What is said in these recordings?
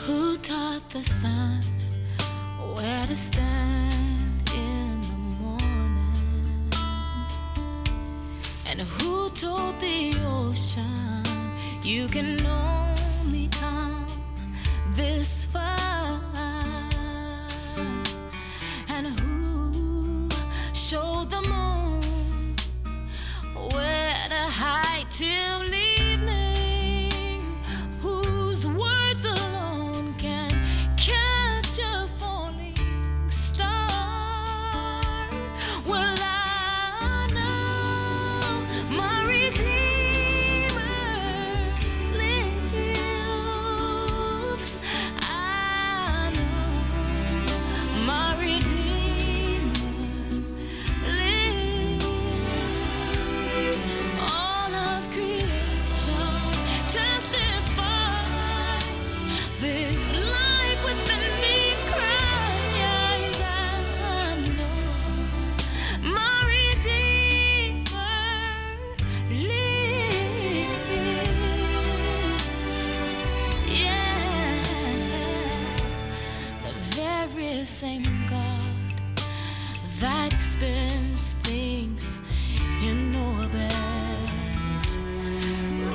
Who taught the sun where to stand in the morning? And who told the ocean you can only come this far? And who showed the moon where to hide till evening? Whose words alone can catch a falling star? Well, I know my Redeemer lives. I know my Redeemer lives. All of creation testifies this life within me cries. I know my Redeemer lives. Yeah, the very same God that spins things in orbit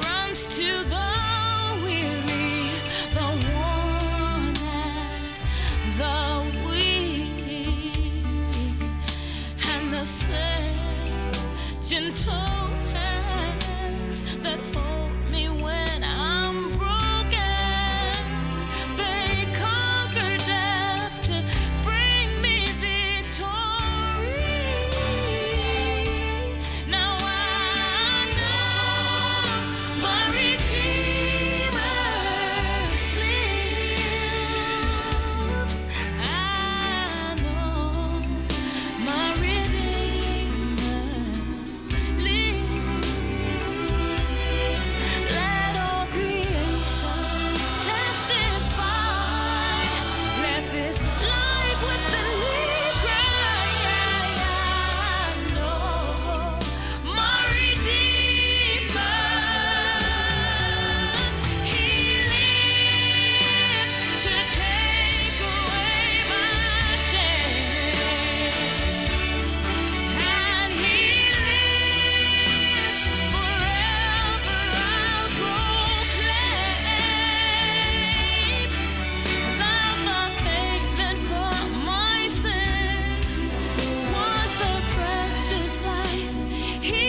runs to the weary, the worn, and the weak, and the same gentle hands that hold me when I'm broken. They conquer death to bring me victory. Now I know my Redeemer lives. I know my Redeemer lives. Let all creation testify. Let this life within me cry. I know my Redeemer. He lives to take away my shame, and He lives forever. I'll proclaim that the payment for my sin was the precious life He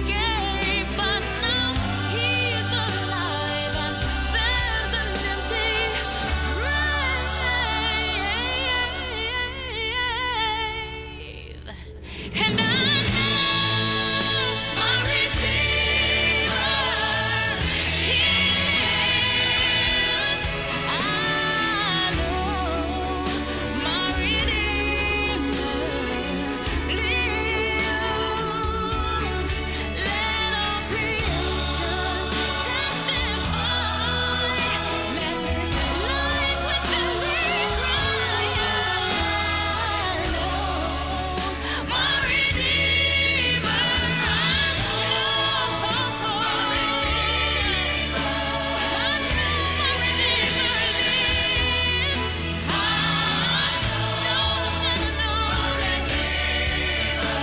gave. But now He's alive, and there's an empty grave. And I know my Redeemer lives. I know my Redeemer lives. Let all creation testify. Let this life within me cry. I know my Redeemer. I know my Redeemer. I know my Redeemer lives. I know my Redeemer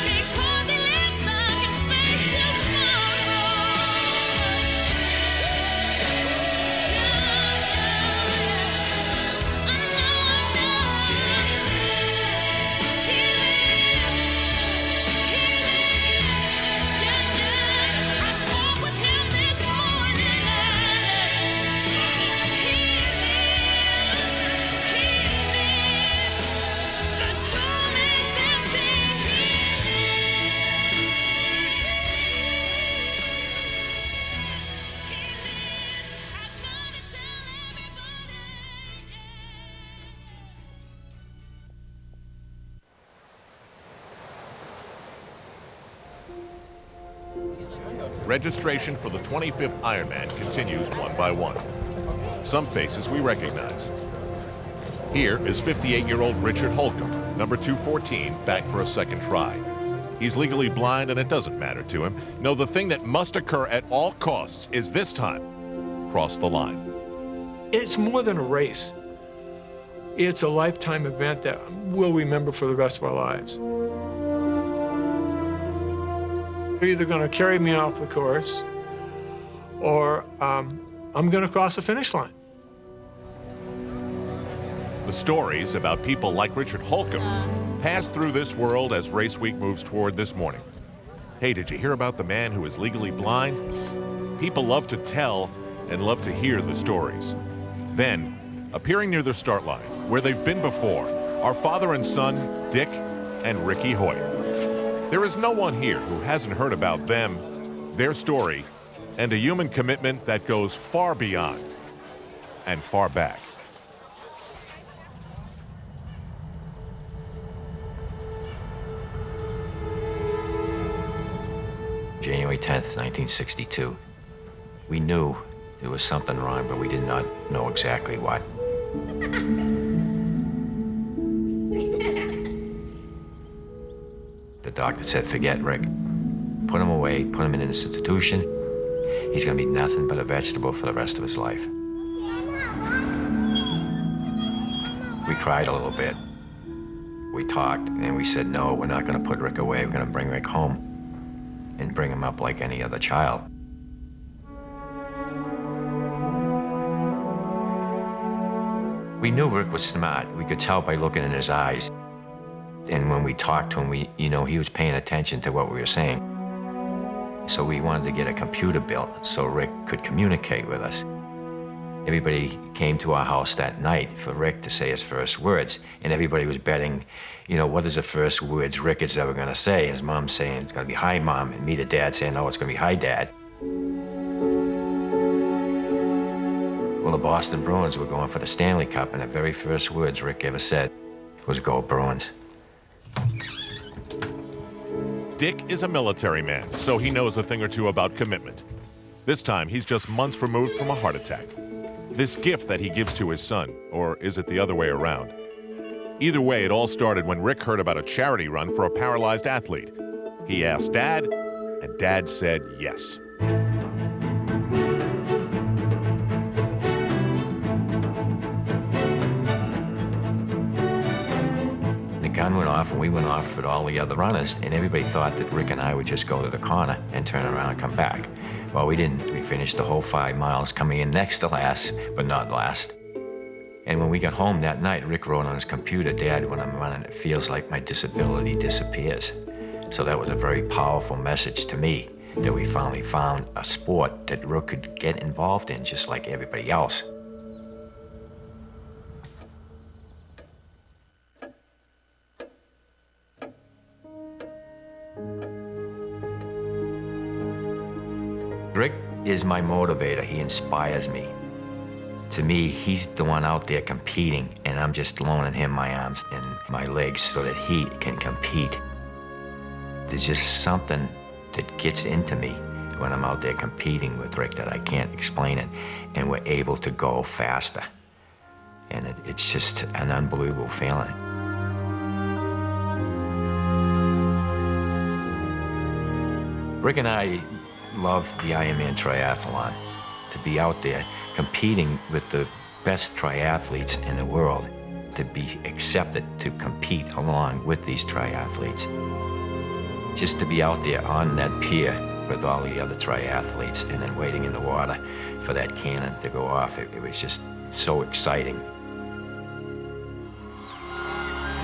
because He lives, I can face I spoke with Him this morning, the tomb is empty. I've got to tell everybody. Registration for the 25th Iron Man continues one by one. Some faces we recognize. Here is 58-year-old Richard Holcomb, number 214, back for a second try. He's legally blind and it doesn't matter to him. No, the thing that must occur at all costs is this time, cross the line. It's more than a race. It's a lifetime event that we'll remember for the rest of our lives. They're either going to carry me off the course or I'm going to cross the finish line. The stories about people like Richard Holcomb pass through this world as race week moves toward this morning. Hey, did you hear about the man who is legally blind? People love to tell and love to hear the stories. Then, appearing near the start line, where they've been before, are father and son, Dick and Ricky Hoyt. There is no one here who hasn't heard about them, their story, and a human commitment that goes far beyond and far back. January 10th, 1962. We knew there was something wrong, but we did not know exactly what. The doctor said, forget Rick. Put him away, put him in an institution. He's gonna be nothing but a vegetable for the rest of his life. We cried a little bit. We talked, and we said, no, we're not gonna put Rick away. We're gonna bring Rick home and bring him up like any other child. We knew Rick was smart. We could tell by looking in his eyes. And when we talked to him, he was paying attention to what we were saying. So we wanted to get a computer built so Rick could communicate with us. Everybody came to our house that night for Rick to say his first words, and everybody was betting, what is the first words Rick is ever gonna say? His mom saying, it's gonna be, hi, Mom, and me, the dad, saying, no, it's gonna be, hi, Dad. Well, the Boston Bruins were going for the Stanley Cup, and the very first words Rick ever said was, go Bruins. Dick is a military man, so he knows a thing or two about commitment. This time, he's just months removed from a heart attack. This gift that he gives to his son, or is it the other way around? Either way, it all started when Rick heard about a charity run for a paralyzed athlete. He asked Dad, and Dad said yes. The gun went off, and we went off with all the other runners, and everybody thought that Rick and I would just go to the corner and turn around and come back. Well, we didn't. We finished the whole 5 miles, coming in next to last, but not last. And when we got home that night, Rick wrote on his computer, Dad, when I'm running, it feels like my disability disappears. So that was a very powerful message to me, that we finally found a sport that Rick could get involved in just like everybody else. Rick is my motivator. He inspires me. To me, he's the one out there competing, and I'm just loaning him my arms and my legs so that he can compete. There's just something that gets into me when I'm out there competing with Rick that I can't explain it, and we're able to go faster. And it's just an unbelievable feeling. Rick and I love the Iron Man triathlon, to be out there competing with the best triathletes in the world, to be accepted to compete along with these triathletes. Just to be out there on that pier with all the other triathletes and then waiting in the water for that cannon to go off, it was just so exciting.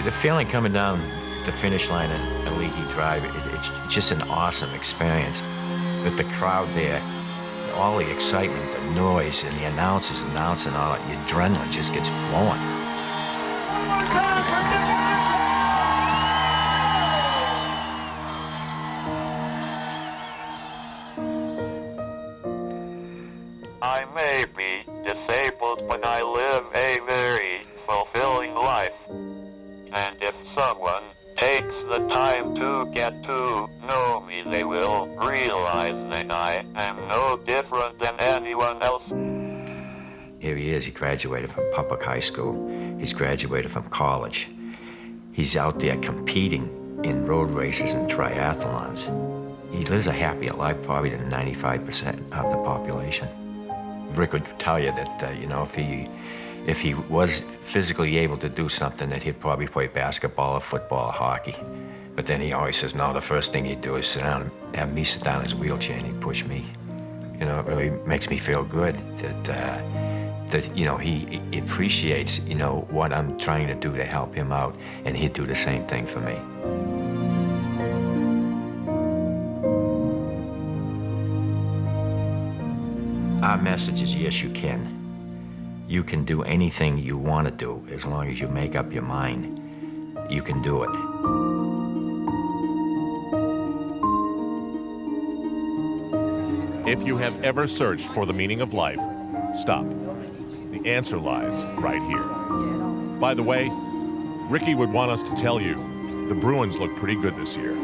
The feeling coming down the finish line at Leahy Drive, it's just an awesome experience. With the crowd there, all the excitement, the noise, and the announcers announcing, all that, your adrenaline just gets flowing. I may be disabled, but I live a very fulfilling life. And if someone takes the time to get to know me, they will realize that I am no different than anyone else. Here he is. He graduated from public high school. He's graduated from college. He's out there competing in road races and triathlons. He lives a happier life probably than 95% of the population. Rick would tell you that, you know, if he was physically able to do something, that he'd probably play basketball or football or hockey. But then he always says, no, the first thing he'd do is sit down and have me sit down in his wheelchair and he'd push me. You know, it really makes me feel good that you know, he appreciates, you know, what I'm trying to do to help him out, and he'd do the same thing for me. Our message is, yes, you can. You can do anything you want to do as long as you make up your mind. You can do it. If you have ever searched for the meaning of life, stop. The answer lies right here. By the way, Ricky would want us to tell you the Bruins look pretty good this year.